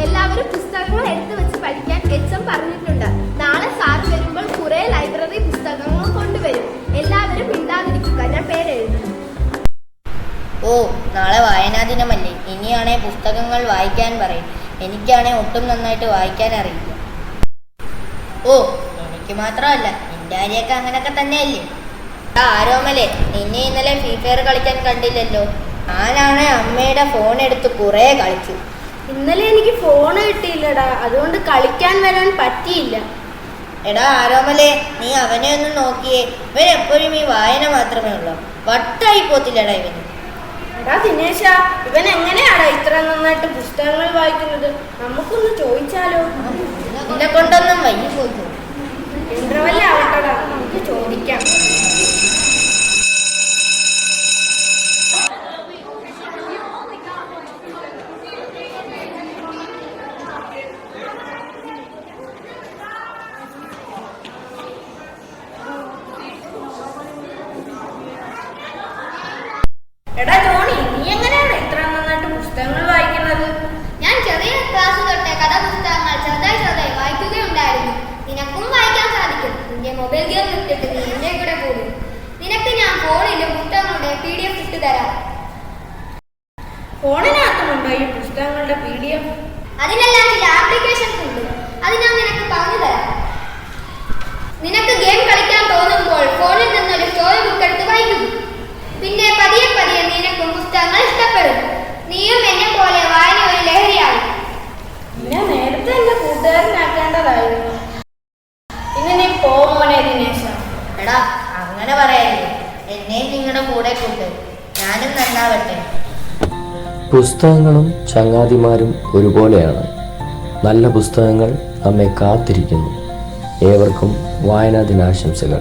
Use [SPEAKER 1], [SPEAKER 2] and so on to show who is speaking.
[SPEAKER 1] എല്ലാവരും പുസ്തകങ്ങൾ എടുത്തു വെച്ച് പഠിക്കാൻ എച്ച് പറഞ്ഞിട്ടുണ്ട്. നാളെ സാർ വരുമ്പോൾ കുറെ ലൈബ്രറി പുസ്തകങ്ങൾ കൊണ്ടുവരും. എല്ലാവരും മിണ്ടാതിരിക്കുക. ഞാൻ പേരെഴുതുന്നു.
[SPEAKER 2] ഓ, നാളെ വായനാ ദിനമല്ലേ? ഇനിയാണെ പുസ്തകങ്ങൾ വായിക്കാൻ പറയും. എനിക്കാണെ ഒട്ടും നന്നായിട്ട് വായിക്കാൻ അറിയില്ല. ഓ, എനിക്ക് മാത്രമല്ല, നിന്റെ ആരെയൊക്കെ അങ്ങനൊക്കെ തന്നെയല്ലേ. ആരോമലേ, നിന്നെ ഇന്നലെ ഫ്രീ ഫയർ കളിക്കാൻ കണ്ടില്ലല്ലോ. ഞാനാണ് അമ്മയുടെ ഫോൺ എടുത്ത് കുറെ കളിച്ചു.
[SPEAKER 1] ഇന്നലെ എനിക്ക് ഫോൺ കിട്ടിയില്ലടാ, അതുകൊണ്ട് കളിക്കാൻ വരാൻ പറ്റിയില്ല.
[SPEAKER 2] എടാ ആരോമലേ, നീ അവനെ ഒന്ന് നോക്കിയേ. ഇവൻ എപ്പോഴും ഈ വായന മാത്രമേ ഉള്ളൂ. വട്ടായി പോത്തില്ലടാ ഇവന്.
[SPEAKER 1] എടാ ദിനേശ, ഇവൻ എങ്ങനെയാടാ ഇത്ര നന്നായിട്ട് പുസ്തകങ്ങൾ വായിക്കുന്നത്? നമുക്കൊന്ന് ചോദിച്ചാലോ?
[SPEAKER 2] എന്നെ കൊണ്ടൊന്നും വയ്യ പോയി.
[SPEAKER 1] ഇന്റർവെൽ ആവട്ടടാ, നമുക്ക് ചോദിക്കാം. എടാ ജോണി, നീ എങ്ങനെയാണ് ഇത്ര നന്നായിട്ട് പുസ്തകങ്ങൾ വായിക്കുന്നത്?
[SPEAKER 3] ഞാൻ ചെറിയ ക്ലാസ് തൊട്ടേ കഥാപുസ്തകങ്ങൾ ചെറുതായി വായിക്കുകയുണ്ടായിരുന്നു. നിനക്കും വായിക്കാൻ സാധിക്കും. നിന്റെ മൊബൈൽ ഗെയിം ഇട്ടിട്ട് നീ എന്റെ കൂടെ പോകും. നിനക്ക് ഞാൻ ഫോണിലും പുസ്തകങ്ങളുടെ PDF ഇട്ട് തരാം.
[SPEAKER 1] ഫോണിനകത്തുമുണ്ടോ ഈ പുസ്തകങ്ങളുടെ PDF?
[SPEAKER 3] അതിനെല്ലാം ചില ആപ്ലിക്കേഷൻസ് ഉണ്ട്. അത് ഞാൻ നിനക്ക് പറഞ്ഞു തരാം. നിനക്ക് ഗെയിം കളിക്കാൻ തോന്നുമ്പോൾ ഫോണിൽ നിന്നൊരു സ്റ്റോറി ബുക്ക് എടുത്ത് വായിക്കും. പിന്നെ പതിയെ നിനക്കും പുസ്തകങ്ങൾ ഇഷ്ടപ്പെടും. നീയും എന്നെ പോലെ വായന ഒരു ലഹരിയാവും.
[SPEAKER 1] ഞാൻ നേരത്തെ എന്റെ കൂട്ടുകാരനാക്കേണ്ടതായിരുന്നു. ഇനി നീ പോമോനെ ദിനേശ.
[SPEAKER 2] എടാ അങ്ങനെ പറയല്ലേ, എന്നെയും നിങ്ങളുടെ കൂടെ കൂട്ട്. ഞാനും നന്നാവട്ടെ.
[SPEAKER 4] പുസ്തകങ്ങളും ചങ്ങാതിമാരും ഒരുപോലെയാണ്. നല്ല പുസ്തകങ്ങൾ നമ്മെ കാത്തിരിക്കുന്നു. ഏവർക്കും വായനാ ദിനാശംസകൾ.